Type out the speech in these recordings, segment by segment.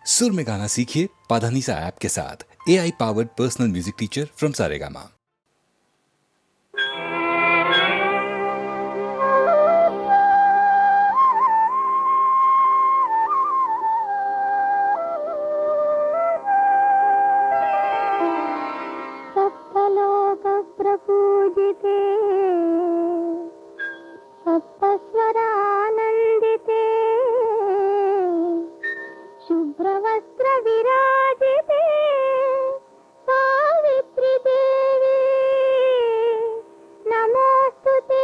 सुर में गाना सीखिए पाधानीसा ऐप के साथ। AI powered personal music teacher from Saregama. सप्तलोक प्रपूजिते सप्तस्वरानन्दिते शुभ्रवस्त्र विराजिते सावित्री देवी नमोस्तुते।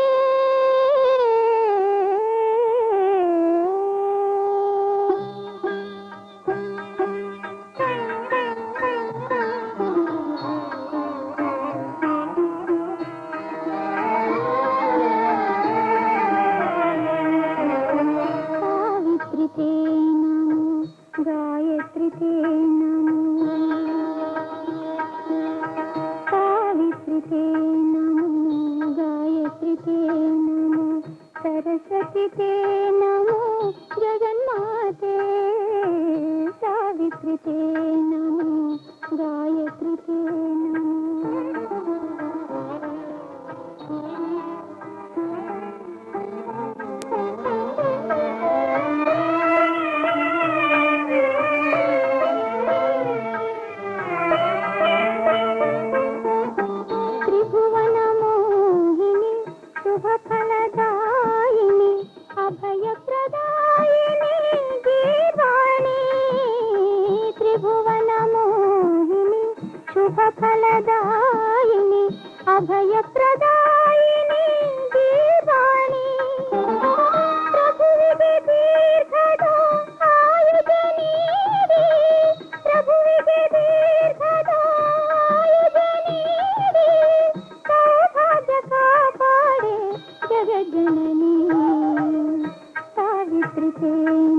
गायत्री ते नमो, सावित्री ते नमो, गायत्री ते नमो, सरस्वती ते नमो, जगन्माते सावित्री ते नमो, गायत्री ते नमो। फलदायिनी अभयप्रदायिनी गीर्वाणी त्रिभुवन मोहिनी शुभफलदायिनी अभयप्रदायिनी गीर्वाणी प्रभुविगे दीर्घद आयुधनीरे प्रभुविगे दीर्घद आयुधनीरे सौभाग्य कापाडे जगज्जननी सावित्री ते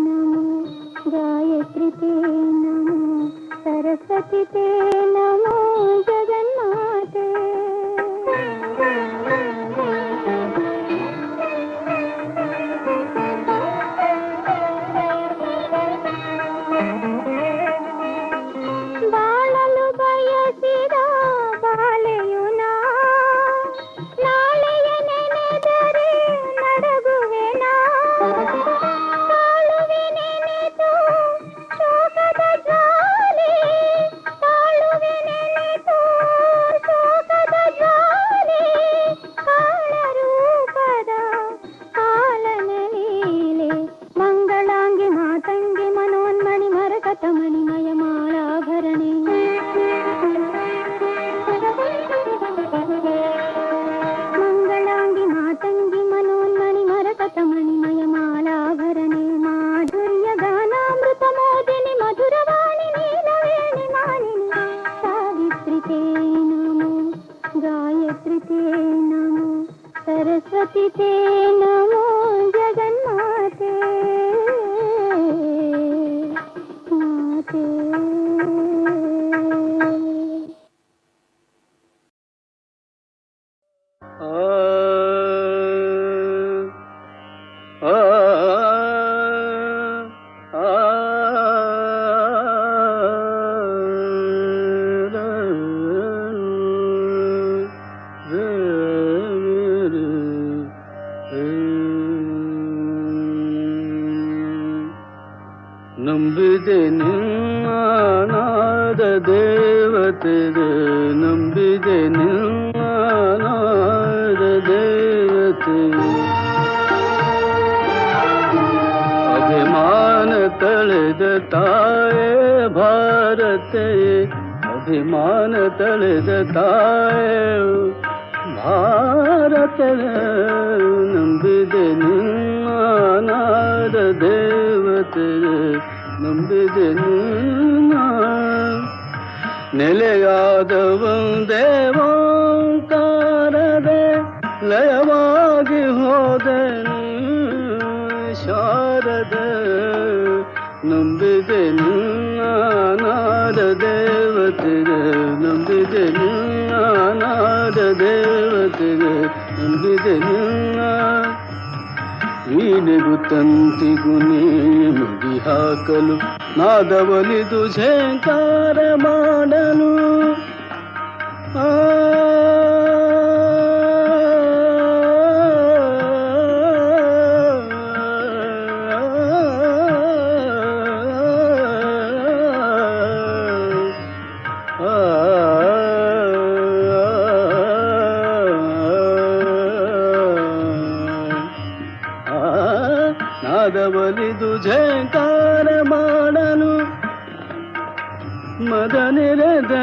नमो, गायत्री ते नमो, सरस्वती ते नमो, जगन्माते। ಬಾಳಲು ಬಯಸಿದ ಬಾಲೆಯುನಾ ನಾಳೆಯ ನೆನೆದರೆ ನಡಗುವೆನಾ ತಾಳುವೆ ನೆನೆತು ಶೋಕದ ಜ್ವಾಲೆ ತಾಳುವೆ ನೆನೆತು ಶೋಕದ ಜ್ವಾಲೆ ಕಾಳರೂಪದ ಕಾಲನ ಲೀಲೆ ಮಂಗಳಾಂಗಿ ಮಾತಂಗಿ ಮನೋನ್ಮಣಿ ಮರಕತ ಮಣಿಮಯ ಮಾಲಾಭರಣೆ ಮಂಗಳಾಂಗಿ ಮಾತಂಗಿ ಮನೋನ್ಮಣಿ ಮರಕತ ಮಣಿಮಯ ಮಾಲಾಭರಣೆ ಮಾಧುರ್ಯ ಗಾನಾಮೃತ ಮೋದಿನಿ ಮಧುರವಾಣಿ ನೀಲವೇಣಿ ಮಾಲಿನಿ ಸಾವಿತ್ರಿ ತೇ ನಮೋ, ಗಾಯತ್ರಿ ತೇ ನಮೋ, सरस्वती ते नमो, जगन्माते माते। ನಂಬಿದೆ ನಿನ್ನಾದ ದೇವತೆಗೆ ನಂಬಿದೆ ನಿನ್ನಾದ ದೇವತೆ ಅಭಿಮಾನ ತಳೆದ ತಾಯೇ ಭಾರತೆ ಅಭಿಮಾನ ತಳೆದ ತಾಯೇ ಭಾರತ ನಂಬಿದೆ ನಿನ್ನಾದ ದೇವತೆ ನಂಬಿದೆ ನಿನ್ನ ನೆಲೆಯಾದವ ದೇವಾಂಕಾರದೆ ಲಯವಾಗಿ ಹೋದೆ ಶಾರದ ನಂಬಿದೆ ನಿನ್ನಾದ ದೇವತೆಗೆ ನಂಬಿದೆ ನಿನ್ನಾದ ದೇವತೆಗೆ ನಂಬಿದೆ ನಿನ್ನ ವೀಣೆಗೂ ತಂತಿಗೂ ನೇ ಮುಗಿ ಹಾಕಲು ನಾದವಲಿದು ಝೇಂಕಾರ ಮಾಡಲು ನಾದವಲಿದು ಝೇಂಕಾರ ಮಾಡಲು ಮದ ನಿರದ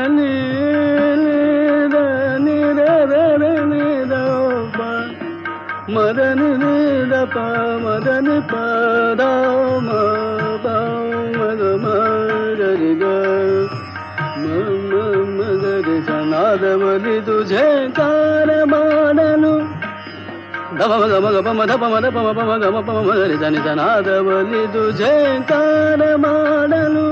ಮದ ನಿದ ಪ ಮದನಿ ಪದ ಮದ ಮಗರಿಗ ಮಗರಿ ನಾದವಲಿದು ಝೇಂಕಾರ ಮಾಡಲು ಗಮ ಗಮ ಗಮ ಮದ ಪ ಮದ ಪ ಮ ಗಮ ಪ ಮಗರಿ ಜನಿ ನಾದವಲಿದು ಝೇಂಕಾರ ಮಾಡಲು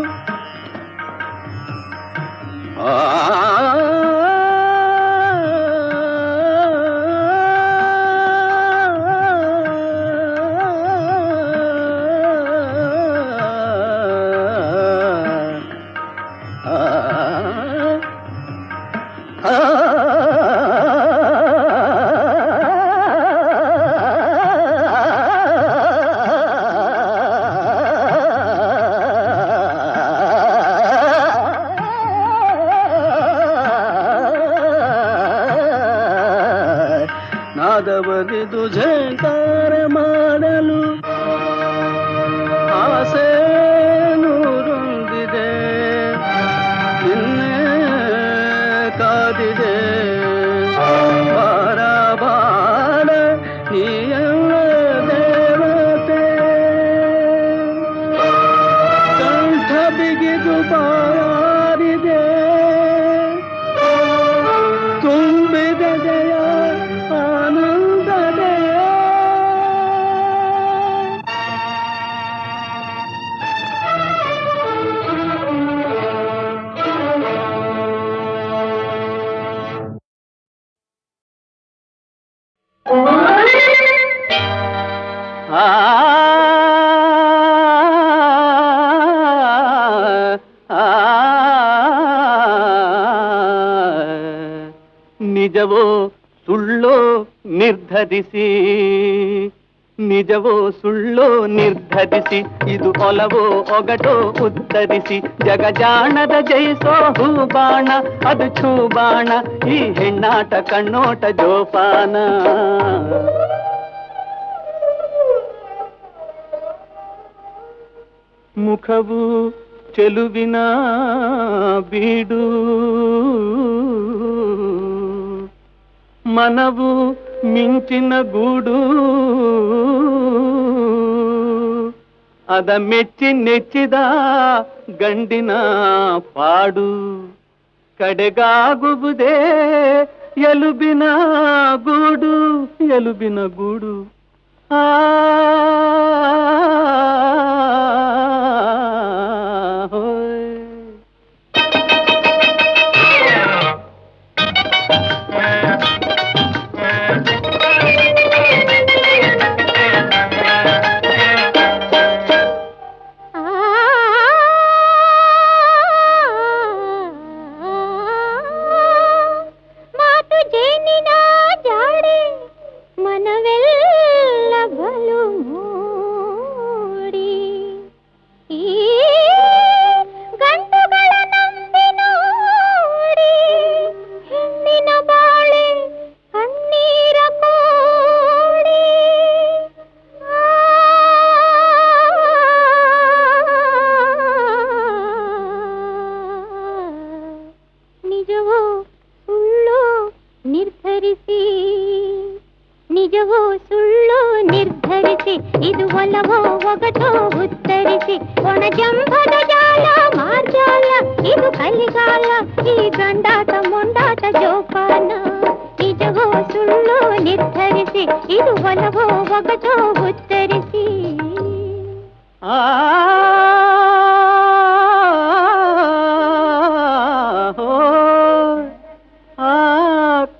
ನಾದವಲಿದು ಝೇಂಕಾರ ಮಾಡಲು ಆಸೆ ನೂರೊಂದಿದೆ ನಿನ್ನೆ ಕಾದಿದೆ ಬಾರ ಬಾರ ನೀಯಲ್ಲ ದೇವತೆ ಕಂಠ ಬಿಗಿದು ಬಾರಿದೆ ತುಂಬಿದ ದಯ ಆನಂದದೆ ನಿಜವೋ ಸುಳ್ಳೋ ನಿರ್ಧರಿಸಿ ನಿಜವೋ ಸುಳ್ಳೋ ನಿರ್ಧರಿಸಿ ಇದು ಒಲವೋ ಒಗಟೋ ಉತ್ತರಿಸಿ ಜಗಜಾಣದ ಜಯಿಸೋ ಹೂಬಾಣ ಅದು ಛೂಬಾಣ ಈ ಹೆಣ್ಣಾಟ ಕಣ್ಣೋಟ ಜೋಪಾನ ಮುಖವು ಚೆಲುವಿನ ಬೀಡು ಮನವು ಮಿಂಚಿನ ಗೂಡು ಅದ ಮೆಚ್ಚಿ ನೆಚ್ಚಿದ ಗಂಡಿನ ಪಾಡು ಕಡೆಗಾಗುವುದೇ ಎಲುಬಿನ ಗೂಡು ಎಲುಬಿನ ಗೂಡು ಆ ನಿಜವೋ ಸುಳ್ಳು ನಿರ್ಧರಿಸಿ ಇದು ಒಲವೋ ಒಗಟೋ ಉತ್ತರಿಸಿ ಒಣ ಜಂಭದ ಜಾಲ ಮಾರ್ಜಾಲ ಇದು ಕಲಿಗಾಲ ಈ ಗಂಡಾಟ ಮೊಂಡಾಟ ಜೋಪಾನ ನಿಜವೋ ಸುಳ್ಳು ನಿರ್ಧರಿಸಿ ಇದು ಒಲವೋ ಒಗಟೋ ಉತ್ತರಿಸಿ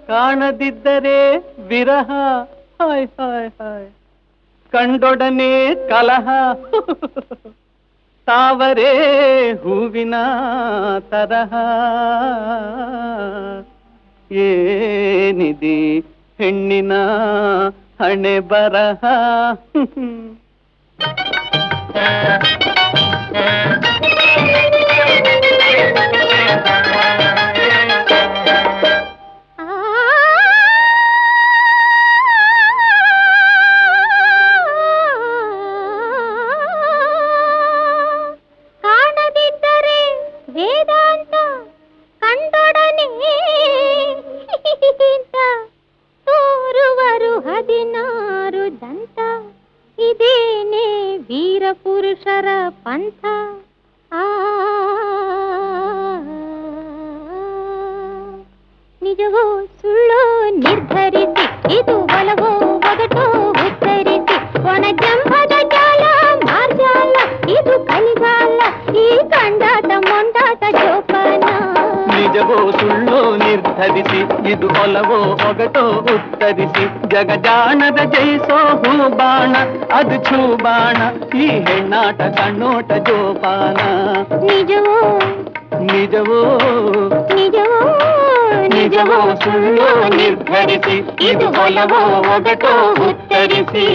ಕಾಣದಿದ್ದರೆ ವಿರಹ ಹಾಯ್ ಹಾಯ್ ಹಾಯ್ ಕಂಡೊಡನೆ ಕಲಹ ತಾವರೇ ಹೂವಿನ ತರಹ ಏನಿದೆ ಹೆಣ್ಣಿನ ಹಣೆ ಬರಹ. ಕಾಣದಿದ್ದರೆ ವೇದಾಂತ ಕಂಡೊಡನೆ ತೋರುವರು 16 ದಂತ. ಇದೇನೆ ವೀರ ಪುರುಷರ ಪಂಥ. ನಿಜವೋ ಸುಳ್ಳೋ ನಿರ್ಧರಿಸಿ, ಇದು ಒಲವೋ ಒಗಟೋ ಉತ್ತರಿಸಿ. ಒಣ ಜಂಭದ ಜಾಲ ಮಾರ್ಜಾಲ, ಇದು ಕಲಿಗಾಲ, ಈ ಕಂಡಾಟ ಮೊಂಡಾಟ ಜೋಪಾನ. ನಿಜವೋ ಸುಳ್ಳೋ ನಿರ್ಧರಿಸಿ, ಇದು ಒಲವೋ ಒಗಟೋ ಉತ್ತರಿಸಿ. ಜಗಜಾಣದ ಜಯಿಸೋ ಹೂಬಾಣ, ಅದು ಛೂಬಾಣ, ಈ ಹೆಣ್ಣಾಟ ಕಣ್ಣೋಟ ಜೋಪಾನ. ನಿಜವೋ ನಿಜವೋ ನಿಜವೋ ನಿಜವೋ ಸುಳ್ಳೋ ನಿರ್ಧರಿಸಿ, ಇದು ಒಲವೋ ಒಗಟೋ ಉತ್ತರಿಸಿ.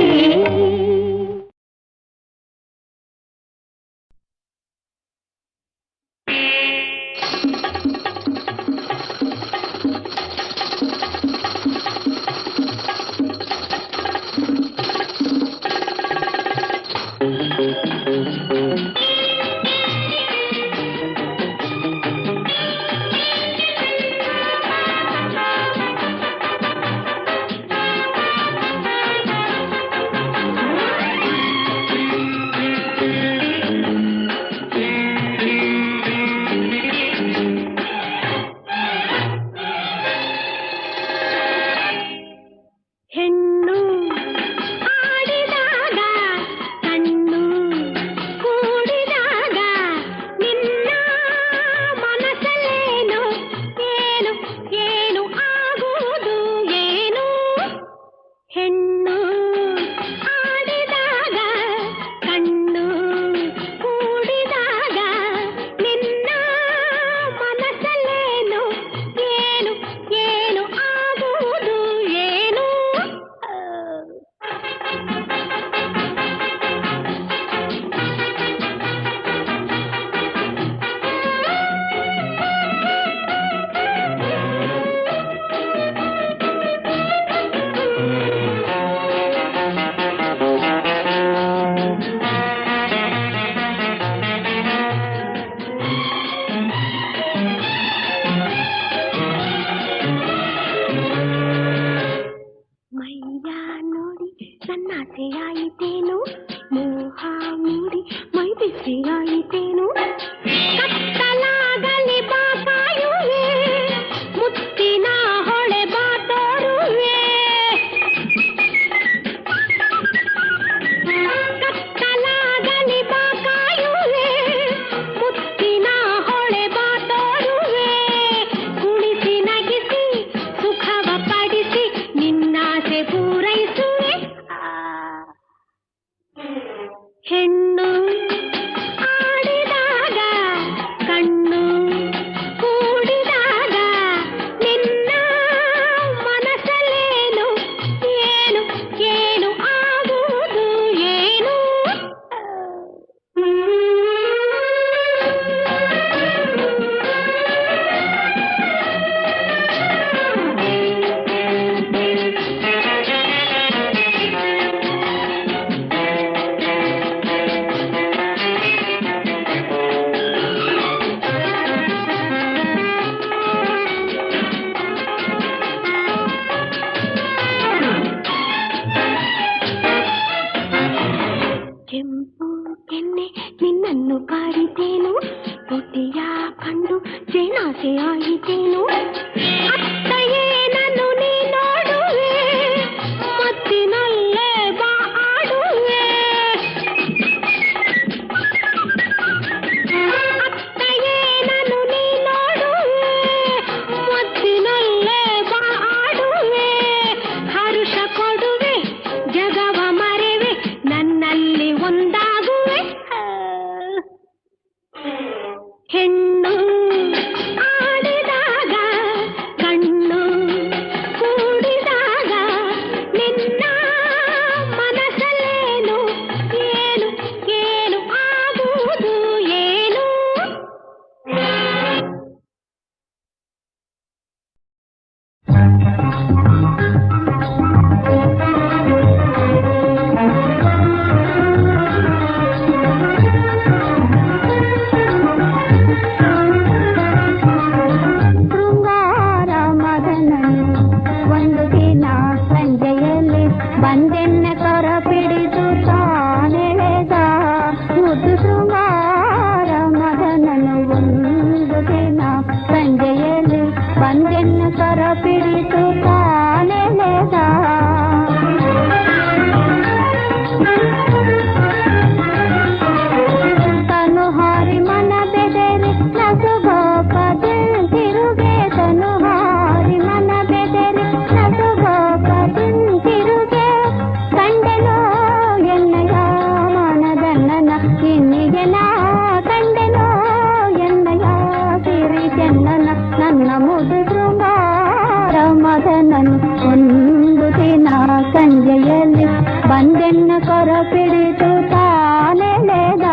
ಸನ್ನಾಸೆಯಾಯಿತೇನು ಮೋಹ ಮೂಡಿ ಮೈ ಬಿಸಿಯಾಯಿತೇನು ಕತ್ತಲಾಗಲಿ ಬಾ ಕಾಯುವೆ ಮುತ್ತಿನ ಹೊಳೆ ಬಾ ತೋರುವೆ ಕತ್ತಲಾಗಲಿ ಬಾ ಕಾಯುವೆ ಮುತ್ತಿನ ಹೊಳೆ ಬಾ ತೋರುವೆ ಕುಣಿಸಿ ನಗಿಸಿ ಸುಖವ ಪಡಿಸಿ ನಿನ್ನಾಸೆ ಪೂರೈಸುವೆ ಹೆಣ್ಣು ಆಡಿದಾಗ ಕಣ್ಣು ಕೂಡಿದಾಗ ನಿನ್ನ ಮನಸ್ಸಲ್ಲೇನು ಏನು ಏನು ಆಗುವುದು ಏನು ಕೆಂಪು ಕೆನ್ನೆ ನಿನ್ನನ್ನು ಕಾಡಿತೇನು ತುಟಿಯ ಕಂಡು ಜೇನಾಸೆ ಆಯಿತೇನು ಅತ್ತಯೇ ನನ್ನು ನೀ ನೋಡುವೆ ಮತ್ತಿನಲ್ಲೇ ಬಾ ಆಡುವೆ ಅತ್ತಯೇ ನನ್ನು ನೀ ನೋಡುವೆ ಮತ್ತಿನಲ್ಲೇ ಬಾ ಆಡುವೆ ಹರುಷ ಕೊಡುವೆ ಜಗವ ಮರೆವೆ ನನ್ನಲ್ಲಿ ಒಂದಾಗುವೆ ಹೆಣ್ಣು ಆಡಿದಾಗ ಕಣ್ಣು ಕೂಡಿದಾಗ ನಿನ್ನ ಮನಸ್ಸಲ್ಲೇನು ಏನು ಏನು ಆಗುವುದು ಏನು ಶೃಂಗಾರ ಮದನನು ಒಂದು ದಿನ ಸಂಜೆಯಲ್ಲಿ ಬಂದೆನ್ನ ಕರ ಪಿಡಿದು ತಾನೆಳೆದ ಮುದ್ದು ಶೃಂಗಾರ ಮದನನು ಒಂದು ದಿನ ಸಂಜೆಯಲ್ಲಿ ಬಂದೆನ್ನ ಕರ ಪಿಡಿದು ತಾನೆಳೆದ ತನು ಹಾರಿ ಮನ ಬೆದರಿ ನಸುಗೋಪದೆ ತಿರುಗೆ ತನು ಹಾರಿ ಮನ ಬೆದರಿ ನಸುಗೋಪದೆ ತಿರುಗೆ ಕಂಡೆನೋ ಎನ್ನಯ ಮನದನ್ನನ ಇನ್ನಿಗೆ ನಾ ಕಂಡೆನೋ ಎನ್ನಯ ಸಿರಿ ಚೆನ್ನನ ನನ್ನ ಮುದು ಶೃಂಗಾರ ಮದನನು ಒಂದು ದಿನ ಸಂಜೆಯಲ್ಲಿ ಬಂದೆನ್ನ ಕರ ಪಿಡಿದು ತಾನೆಳೆದ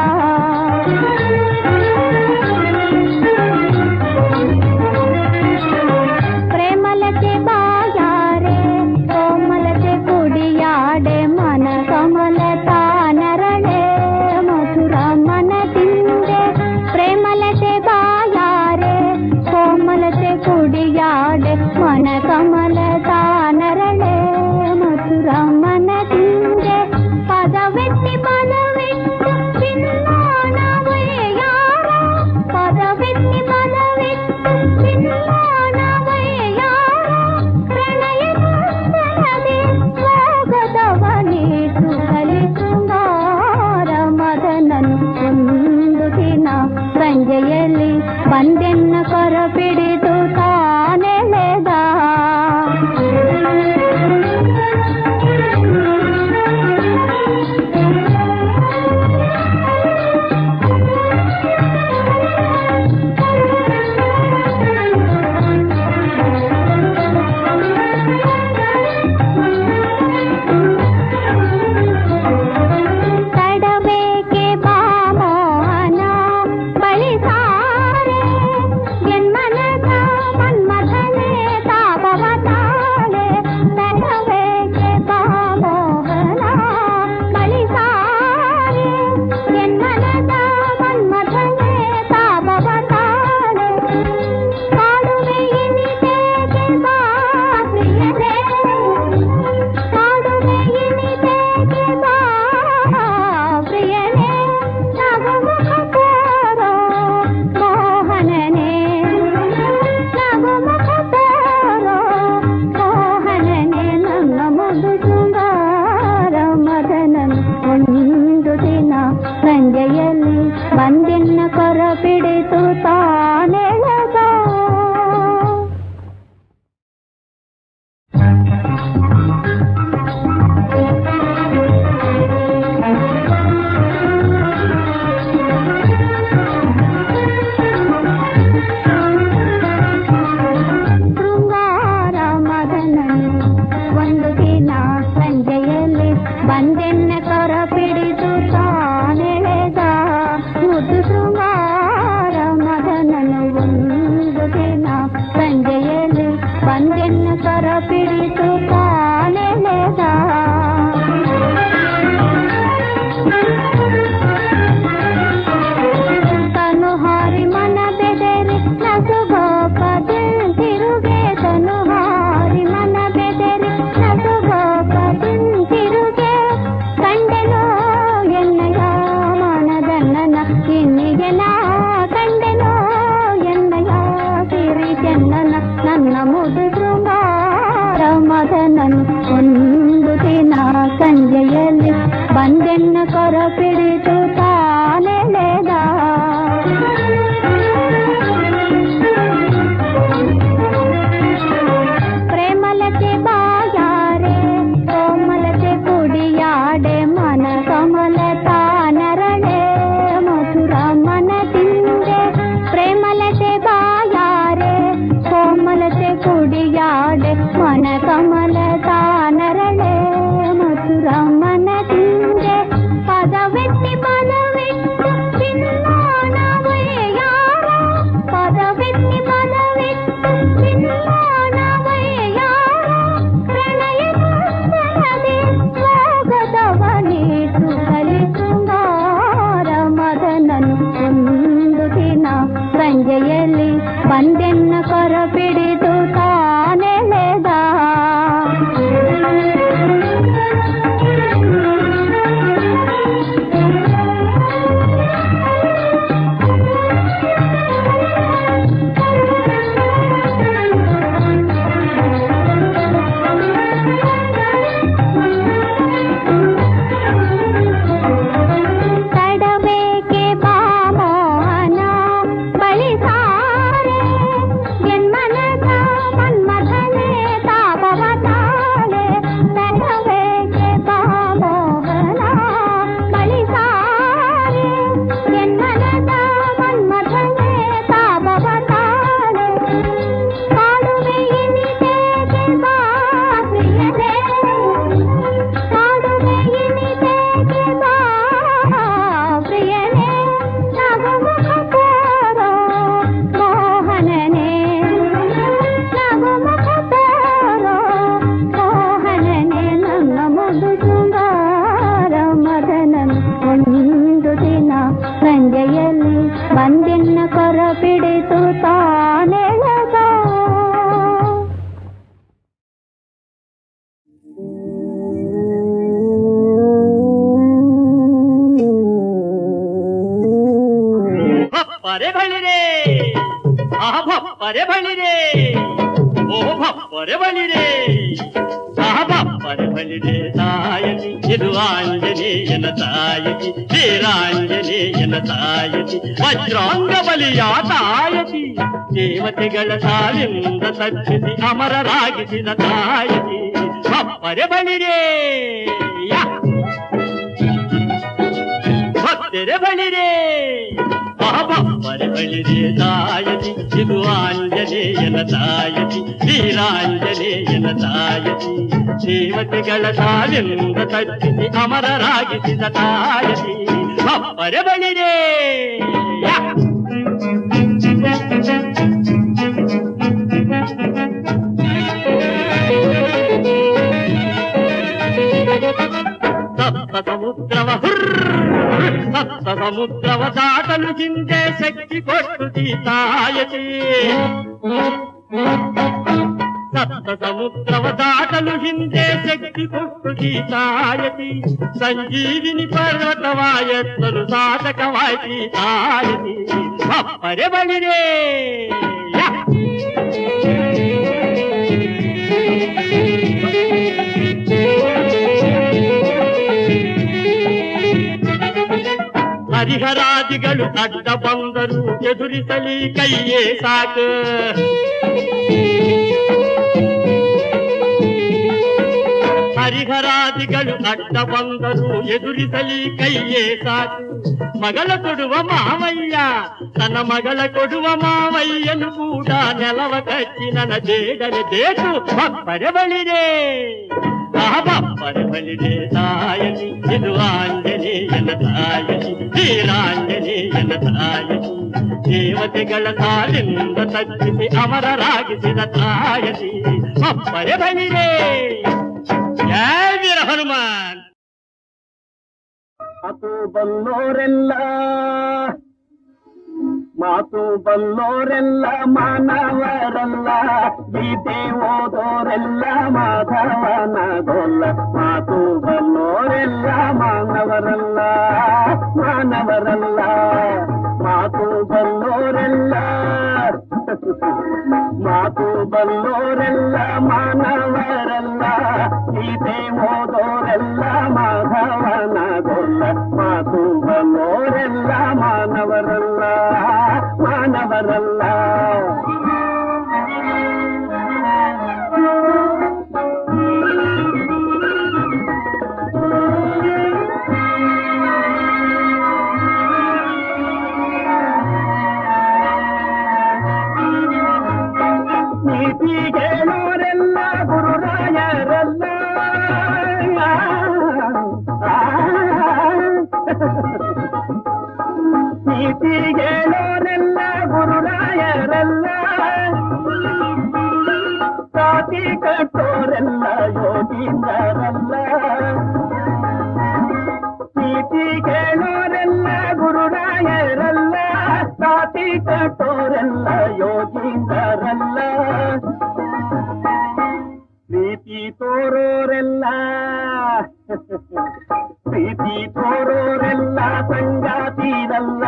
ಪ್ರೇಮಲತೆ ಬಾಯಾರೆ ಕೋಮಲತೆ ಕುಡಿಯಾಡೆ ಮನ ಕಮಲ ತಾನರಳೆ ಮಧುರ ಮನ ತಿಂದೆ ಪ್ರೇಮಲತೆ ಬಾಯಾರೆ ಕೋಮಲತೆ ಕುಡಿಯಾಡೆ ಮನ ಕಮಲ ತಾನರಳೆ ಮಧುರ ಮನ ತಿಂದೆ ಪದವೆತ್ತಿ ಬಲವಿಟ್ಟು ಚಿನ್ನೋಣವೇ ಯಾರ ಪದವೆತ್ತಿ ಬಲವಿಟ್ಟು ಚಿನ್ನೋಣವೇ ಯಾರ ಪ್ರಣಯ ಸುಂದರವೇ ಸ್ವಾಗತವನೀತು ಕಲಿಸುಂಗಾರ ಮದನನು ಒಂದು ದಿನ ಸಂಜೆಯಲ್ಲಿ ಬಂದೆನ್ನ ಕರ ಪಿಡಿದು ತಾನೆಳೆದ ತಡಬೇಕೆ ಬಾ ಮೋಹನ ಬಳಿ ಸಾರೆ ಎನ್ಮನದ ಮನ್ಮಥನೇ ತಾಪವ ತಾಳೆ ತಡಬೇಕೆ ಬಾ ಮೋಹನ ಬಳಿ ಸಾರೆ ಎನ್ಮನದ ಮನ್ಮಥನೇ ತಾಪವ ತಾಳೆ ಕಾಡುವೆ ಇನಿತೇಗೆ ಬಾ ಪ್ರಿಯನೇ ಕಾಡುವೆ ಇನಿತೇಗೆ ಬಾ ಪ್ರಿಯನೇ ನಗುಮುಖ ತೋರೋ ಮೋಹನನೇ ನಗುಮುಖ ತೋರೋ ಮೋಹನನೇ ನನ್ನ ಮುದು ಶೃಂಗಾರ ಮದನನು ಒಂದು ದಿನ ಸಂಜೆಯಲ್ಲಿ ಬಂದೆನ್ನ ಕರ ಪಿಡಿದು ತಾನೆಳೆದ ಶೃಂಗಾರ ಮದನನು ಒಂದು ದಿನ ಸಂಜೆಯಲ್ಲಿ ಬಂದೆನ್ನ ಕರ ಪಿಡಿದು ತಾನೆಳೆದ ಮುದ್ದು ಶೃಂಗಾರ ಮದನನು ಒಂದು ದಿನ ಸಂಜೆಯಲ್ಲಿ ಬಂದೆನ್ನ ಕರ ಪಿಡಿದು ತಾನೆಳೆದ ತನು ಹಾರಿ ಮನ ಬೆದರಿ ನಸುಗೋಪದೆ ತಿರುಗೆ ತನು ಹಾರಿ ಮನ ಬೆದರಿ ನಸುಗೋಪದೆ ತಿರುಗೆ ಕಂಡೆನೋ ಎನ್ನಯ ಮನದನ್ನನ ಇನ್ನಿಗೆ ನಾ ಕಂಡೆನೋ ಎನ್ನಯ ಸಿರಿ ಚೆನ್ನನ ನನ್ನ ಮುದು ಶೃಂಗಾರ ಮದನನು ಒಂದು ದಿನ ಸಂಜೆಯಲ್ಲಿ ಬಂದೆನ್ನ ಕರ ಪಿಡಿದು ತಾನೆಳೆದ ಪ್ರೇಮಲತೆ ಬಾಯಾರೆ ಕೋಮಲತೆ ಕುಡಿಯಾಡೆ ಮನ ಕಮಲ ತಾನರಳೆ ಮಧುರ ಮನ ತಿಂದೆ ಮನ ಕಮಲದ ನರಳೆ ಮಧುರಮ್ಮನ ತಿಂದೆ ಪದವೆತ್ತಿ ಬಲವಿಟ್ಟು ಚಿನ್ನವಯ್ಯಾರ ಪದವೆತ್ತಿ ಬಲವಿಟ್ಟು ಚಿನ್ನವಯ್ಯಾರ ಪ್ರಣಯ ಹೋಗದವನೇತು ಕಲಿಸುಂಗಾರ ಮದನನು ಒಂದು ದಿನ ಸಂಜೆಯಲ್ಲಿ ಬಂದೆನ್ನ ಕರ ಪಿಡಿದು ತಾನೆಳೆದ ತಡಬೇಕೆ ಬಾ ಮೋಹನ ಬಳಿ ಸಾರೆ ಜನ್ಮನದ ಮನ್ಮಥನೇ ತಾಪವ ತಾಳೆ ತಡಬೇಕೆ ಬಾ ಮೋಹನ ಬಳಿ ಸಾರೆ ಜನ್ಮನದ ಮನ್ಮಥನೇ ತಾಪವ ತಾಳೆ ಕಾಡುವೆ ಇನಿತೇಗೆ ಬಾ ಪ್ರಿಯನೇ ಕಾಡುವೆ ಇನಿತೇಗೆ ಬಾ ಪ್ರಿಯನೇ ನಗುಮುಖ ತೋರೋ ಮೋಹನನೇ ನಗುಮುಖ ತೋರೋ ಮೋಹನನೇ ನನ್ನ ಮುದು ಶೃಂಗಾರ ಮದನನು ಒಂದು ದಿನ ಸಂಜೆಯಲ್ಲಿ ಬಂದೆನ್ನ ಕರ ಪಿಡಿತು ತಾನೆಳೆದ ಭಪ್ಪರೆ ಬಳಿರೆ ಆಹ ಭಪ್ಪರೆ ಬಳಿರೆ ಓ ಭಪ್ಪರೆ ಬಳಿರೆ ಆಹ ಭಪ್ಪರೆ ಬಳಿರೆ ತಾಯತಿ ಇದು ಆಂಜನೇಯನ ತಾಯತಿ ವೀರಾಂಜನೇಯನ ತಾಯತಿ ವಜ್ರಾಂಗ ಬಲಿಯ ತಾಯತಿ ದೇವತೆಗಳ ಸಾಲಿಂದ ತಪ್ಪಿಸಿ ಅಮರರಾಗಿಸಿದ ತಾಯತಿ ಭಪ್ಪರೆ ಬಳಿರೆ ಭಕ್ತರೆ ಬಳಿರೆ ಭಪ್ಪರೆ ಬಳಿರೆ ತಾಯತಿ ಇದು ಆಂಜನೇಯನ ತಾಯತಿ ವೀರಾಂಜನೇಯನ ತಾಯತಿ ದೇವತೆಗಳ ಸಾಲಿಂದ ತಪ್ಪಿಸಿ ಅಮರರಾಗಿಸಿದ ತಾಯತಿ ಭಪ್ಪರೆ ಬಳಿರೆ ಸಪ್ತ ಸಮುದ್ರವ ಸಪ್ತ ಸಮುದ್ರವ ದಾಟಲು ಹಿಂದೆ ಶಕ್ತಿ ಕೊಟ್ಟು ತಾಯತಿ ಸಪ್ತ ಸಮುದ್ರವ ದಾಟಲು ಹಿಂದೆ ಶಕ್ತಿ ಕೊಟ್ಟು ತಾಯತಿ ಸಂಜೀವಿನಿ ಪರ್ವತವ ಎತ್ತಲು ಸಾಧಕವಾಯ್ತಿ ತಾಯತಿ ಭಪ್ಪರೆ ಬಳಿರೆ ಹರಿಹರಾದಿಗಳು ಅಡ್ಡ ಬಂದರು ಎದುರಿಸಲಿ ಕೈಯೇ ಸಾಕು ಹರಿಹರಾದಿಗಳು ಅಡ್ಡ ಬಂದರು ಎದುರಿಸಲಿ ಕೈಯೇ ಸಾಕು ಮಗಳ ಕೊಡುವ ಮಾವಯ್ಯ ತನ್ನ ಮಗಳ ಕೊಡುವ ಮಾವಯ್ಯನು ಕೂಡ ನೆಲವ ಕಚ್ಚಿ ನನ್ನ ಬೇಡನೆ ಬೇಕು ಭಪ್ಪರೆ ಬಳಿರೆ ಭಪ್ಪರೆ ಬಳಿರೆ ತಾಯತಿ ಇದು ಆಂಜನೇಯನ ತಾಯತಿ ವೀರಾಂಜನೇಯನ ತಾಯತಿ ದೇವತೆಗಳ ಸಾಲಿಂದ ತಪ್ಪಿಸಿ ಅಮರರಾಗಿಸಿದ ತಾಯತಿ ಭಪ್ಪರೆ ಬಳಿರೆ ಜಯ ವೀರ ಹನುಮಾನ್. ಮಾತು ಬಲ್ಲೋರೆಲ್ಲ ಮಾತು ಬಲ್ಲೋರೆಲ್ಲ ಮಾನವರಲ್ಲ ಗೀತೆ ಓದೋರೆಲ್ಲ ಮಾಧವನದೊಲ್ಲ ಮಾತು ಬಲ್ಲೋರೆಲ್ಲ ಮಾನವರಲ್ಲ ಮಾನವರಲ್ಲ ಮಾತು ಬಲ್ಲೋರೆಲ್ಲ ಮಾತು ಬಲ್ಲೋರೆಲ್ಲ ಮಾನವರಲ್ಲ ಗೀತೆ ಓದೋರೆಲ್ಲ ಮಾಧವನದೊಲ್ಲ ಮಾತು ಬಲ್ಲೋರೆಲ್ಲ ಮಾನವರಲ್ಲ ಮಾನವರಲ್ಲ ನೀತಿ ಹೇಳೋರೆಲ್ಲ ಗುರು ಕಟ್ಟೋರೆಲ್ಲ ಯೋಗೀಂದ್ರರಲ್ಲ, ಪ್ರೀತಿ ತೋರೋರೆಲ್ಲ ಪ್ರೀತಿ ತೋರೋರೆಲ್ಲ ಸಂಗಾತಿರಲ್ಲ,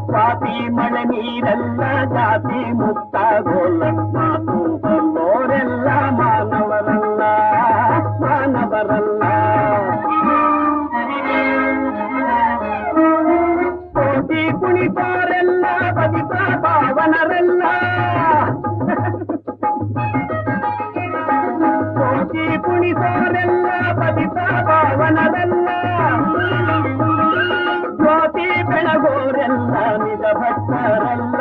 ಸ್ವಾತಿ ಮಳೆ ನೀರೆಲ್ಲ ಜಾತಿ ಮುಕ್ತಾಗೋಲ್ಲ, ಮಾತು ಬಲ್ಲೋರೆಲ್ಲ ಮಾನವರಲ್ಲ ಮಾನವರಲ್ಲ. ಕೋಟಿ ಕುಣಿತೋರೆಲ್ಲ ಬದಿತ ಪಾವನರೆಲ್ಲ, ಕೋಟಿ ಕುಣಿತೋರೆಲ್ಲ ಬದಿತ ಪಾವನರೆಲ್ಲ, ಜ್ಯೋತಿ ಬೆಳಗೋರೆಲ್ಲ ನಿಜ ಭಕ್ತರಲ್ಲ,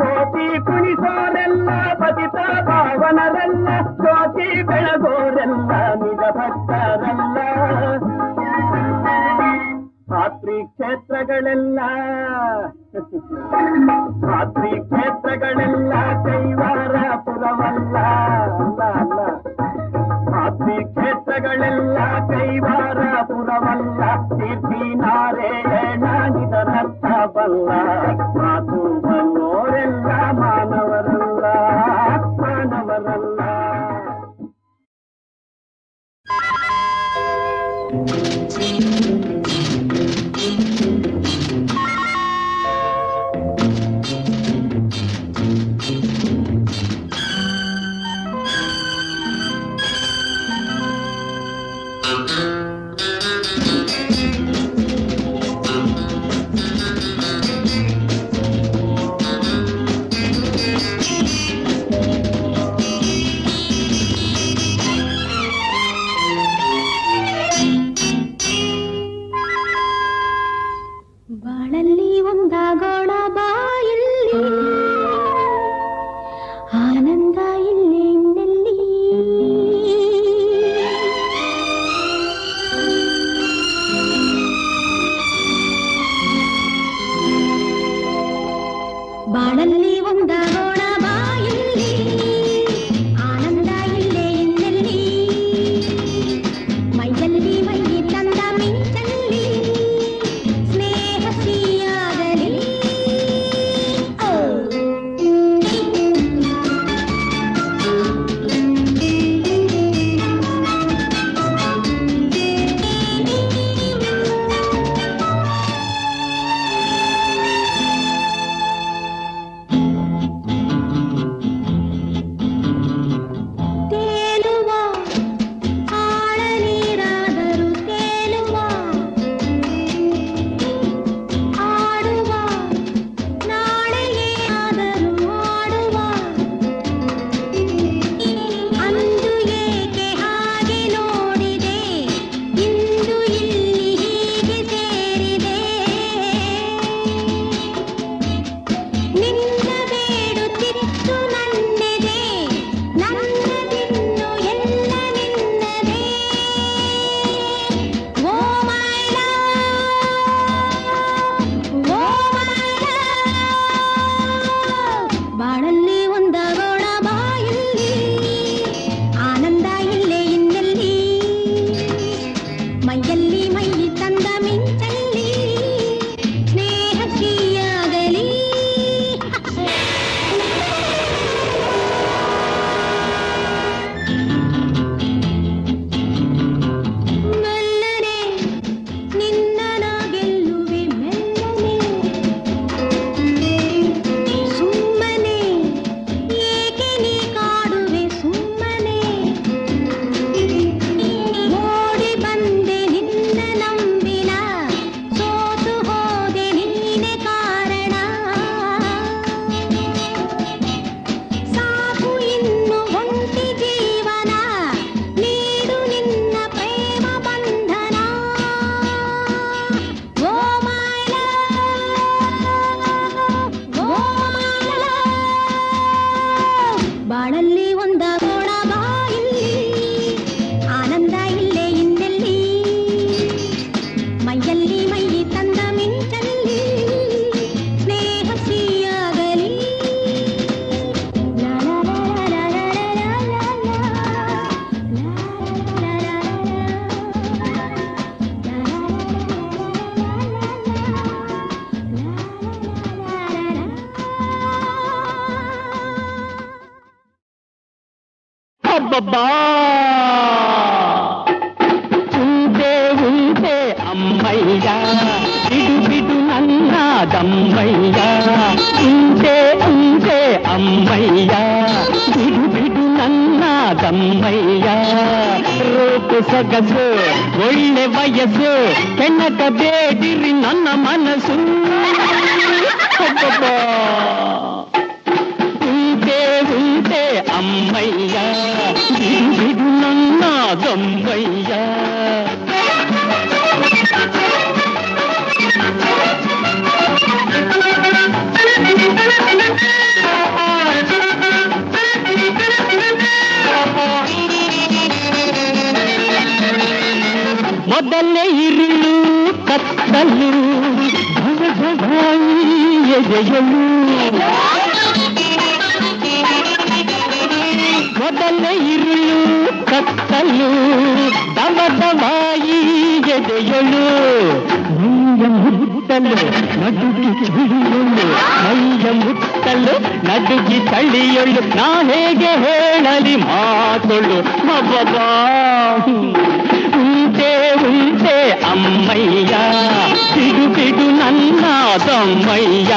ಕೋಟಿ ಕುಣಿಸೋರೆಲ್ಲ ಬದಿತ ಪಾವನರೆಲ್ಲ, ಜ್ಯೋತಿ ಬೆಳಗೋರೆಲ್ಲ ನಿಜ ಭಕ್ತರಲ್ಲ. ಮಾತೃ ಕ್ಷೇತ್ರಗಳೆಲ್ಲ ಮಾತೃ ಕ್ಷೇತ್ರಗಳೆಲ್ಲ ಕೈವಾರ ಪುರವಲ್ಲ, ಅಲ್ಲ ಅಲ್ಲ, ಮಾತೃ ಕ್ಷೇತ್ರಗಳೆಲ್ಲ ಕೈವಾರ ಪುರವಲ್ಲ, ಕೀರ್ತಿ ನಾರಾಯಣ ಇದರರ್ಥ ಬಲ್ಲ, ಮಾತು ಬಲ್ಲೋರೆಲ್ಲ ಮಾನವರಲ್ಲ ಮಾನವರಲ್ಲ. ಬಾಳಲ್ಲಿ ಒಂದಾಗೋಣ ಬಾಯಲ್ಲಿ, ಆನಂದ ಇಲ್ಲೇ ಇನ್ನೆಲ್ಲಿ, ಬಾಳಲ್ಲಿ ಒಂದಾಗೋಣ ಬಾಯಲ್ಲಿ, ಆನಂದ ಇಲ್ಲೇ ಇನ್ನೆಲ್ಲಿ, ಮೈಯಲ್ಲಿ ಮೈ ತಂದ ಮಿಂಚಲ್ಲಿ ಸ್ನೇಹ ಸಿಹಿಯಾಗಲಿ. ಅಬ್ಬಬ್ಬಾ ఉంటే అమ్మయ్య బిడు బిడు నన్నాదమ్మయ్య ఉంటే అమ్మయ్య బిడు బిడు నన్నాదమ్మయ్య ರೂಪು ಸೊಗಸು ಒಳ್ಳೆ ವಯಸ್ಸು ಕೆಣಕ ಬೇಡಿರಿ ನನ್ನ ಮನಸ್ಸು ఉంటే అమ్మయ్య బిడు బిడు నన్నాదమ్మయ్య ಮೊದಲೇ ಇರುಳು ಕತ್ತಲು ಎದೆಯಲು ಮೊದಲೇ ಇರುಳು ಕತ್ತಲು ದವದವಾಯಿ ಎದೆಯಲು ಮುಟ್ಟಲು ನಡುಗಿ ಚಳಿಯೊಳು ಮೈಯ ಮುಟ್ಟಲು ನಡುಗಿ ಚಳಿಯೊಳು ನಾ ಹೇಗೆ ಹೇಳಲಿ ಮಾತೊಳು ಮಬ್ಬಾ ఉంటే అమ్మయ్య బిడు బిడు నన్నాదమ్మయ్య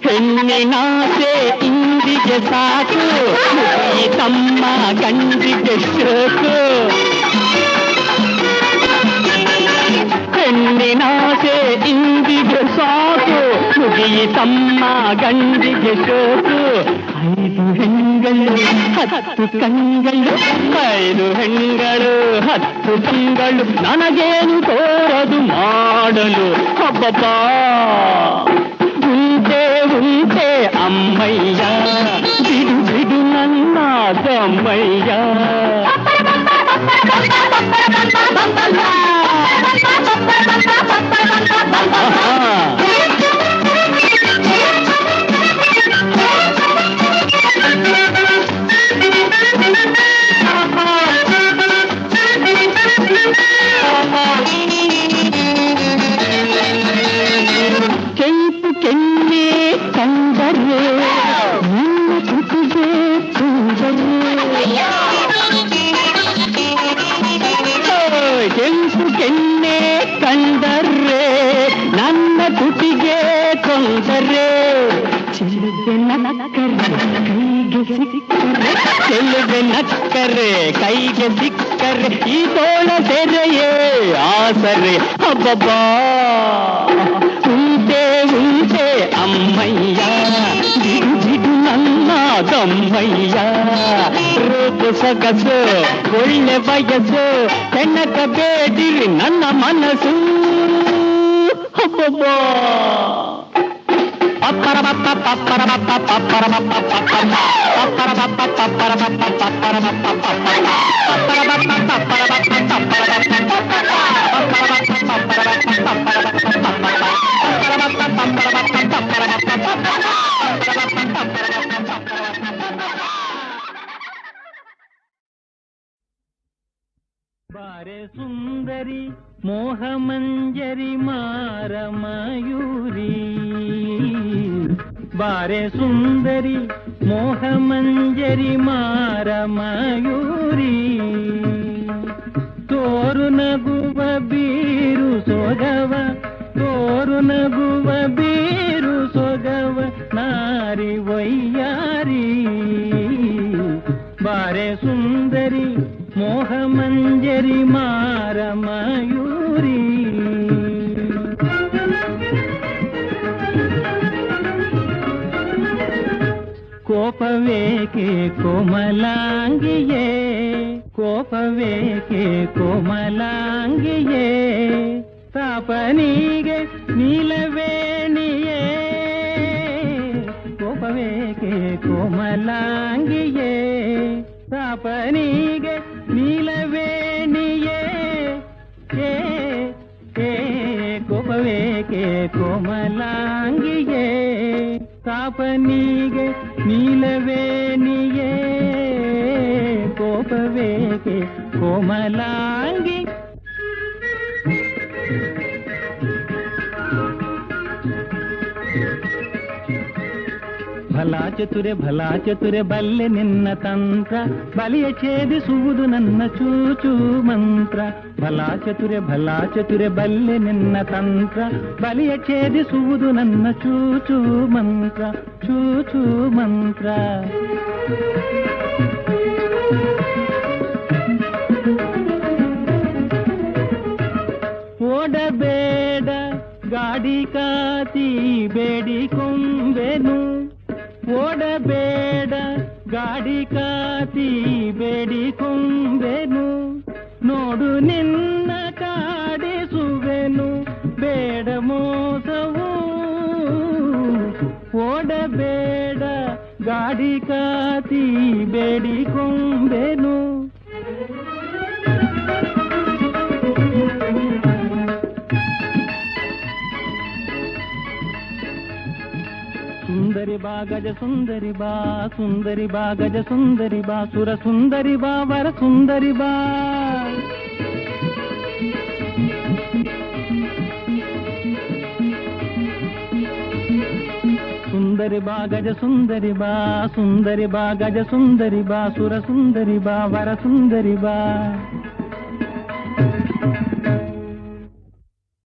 ಹೆಣ್ಣಿನಾಸೆ ಇಂದಿಗೆ ಸಾಕು ಈ ತಮ್ಮ ಗಂಡಿಗೆ ಶೋಕು ಹೆಣ್ಣಿನಾಸೆ ಇಂದಿಗೆ ಸಾಕು ಮುಗಿಯಿ ತಮ್ಮ ಗಂಡಿಗೆ ಶೋಕು 5 ಹೆಣ್ಗಳು 10 ಕಂಗಳು 5 ಹೆಣ್ಗಳು 10 ಕಂಗಳು ನನಗೇನು ತೋರದು ಮಾಡಲು ಹಬ್ಬಬ್ಬಾ ఉంటే అమ్మయ్య బిడు బిడు నన్నాదమ్మయ్య ಕೆನ್ನೆ ಕಂಡರೆ ನಿನ್ನ ತುಟಿಗೆ ತುಂಡರೆ ಕೆಂಪು ಕೆನ್ನೆ ಕಂಡರೆ ನನ್ನ ತುಟಿಗೆ ಕೊಂದರೆ ಚೆಲುವೆ ನಕ್ಕರೆ ಕೈಗೆ ಸಿಕ್ಕರೆ ಈ ತೋಳ ಸೆರೆಯೇ ಆಸರೆ ಹಬ್ಬಬ್ಬಾ ఉంటే అమ్మయ్య బిడు బిడు నన్నాదమ్మయ్య ರೂಪು ಸೊಗಸು ಒಳ್ಳೆ ವಯಸ್ಸು ಕೆಣಕ ಬೇಡಿರಿ ನನ್ನ ಮನಸ್ಸು ಹಬ್ಬಬ್ಬಾ ಬಾರೆ ಸುಂದರಿ ಮೋಹ ಮಂಜರಿ ಮಾರ ಮಯೂರಿ ಬಾರೆ ಸುಂದರಿ ಮೋಹ ಮಂಜರಿ ಮಾರ ಮಯೂರಿ ತೋರು ನಗುವ ಬೀರು ಸೊಗವ ತೋರು ನಗುವ ಬೀರು ಸೊಗವ ನಾರಿ ವೈಯಾರಿ ಬಾರೆ ಸುಂದರಿ ಮೋಹ ಮಂಜರಿ ಮಾರ ಮಯೂರಿ ಕೋಪವೇಕೆ ಕೋಮಲಾಂಗಿಯೇ ಕೋಪವೇಕೆ ಕೋಮಲಾಂಗಿಯೇ ತಾಪನಿಗೆ ನೀಲವೇಣಿಯೇ ಕೋಪವೇಕೆ ಕೋಮಲಾಂಗಿಯೇ ತಾಪನಿಗೆ ನೀಲವೇಣಿಯೇ ಕೋಪವೇಕೆ ಕೋಮ ಕೋಮಲಾಂಗಿಯೇ ತಾಪನಿಗೆ ನೀಲವೇಣಿಯೇ ಕೋಪವೇಕೆ ಕೋಮಲಾಂಗಿ ಭಲಾ ಚತುರೆ ಬಲ್ಲೆ ನಿನ್ನ ತಂತ್ರ ಬಲಿಯ ಛೇದಿಸುವುದು ನನ್ನ ಚೂಚು ಮಂತ್ರ ಭಲಾ ಚತುರೆ ಬಲ್ಲೆ ನಿನ್ನ ತಂತ್ರ ಬಲಿಯ ಛೇದಿಸುವುದು ನನ್ನ ಚೂಚು ಮಂತ್ರ ಓಡಬೇಡ ಗಾಡಿ ಕಾತಿ ಬೇಡಿಕೊಂಬೆನು ಓಡಬೇಡ ಗಾಡಿ ಕಾತಿ ಬೇಡಿಕೊಂಬೆನು ನೋಡು ನಿನ್ನ ಕಾಡಿಸುವೆನು ಬೇಡ ಮೋಸವು ಓಡಬೇಡ ಗಾಡಿ ಕಾತಿ ಬೇಡಿಕೊಂಬೆನು ಸುಂದರಿ ಬಾ ಗಜ ಸುಂದರಿ ಬಾ ಗಜ ಸುಂದರಿ ಬಾ ಸುರ ಸುಂದರಿ ಬಾ ವರ ಸುಂದರಿ ಬಾ ಸುಂದರಿ ಬಾ ಗಜ ಸುಂದರಿ ಬಾ ಗಜ ಸುಂದರಿ ಬಾ ಸುರ ಸುಂದರಿ ಬಾ ವರ ಸುಂದರಿ ಬಾ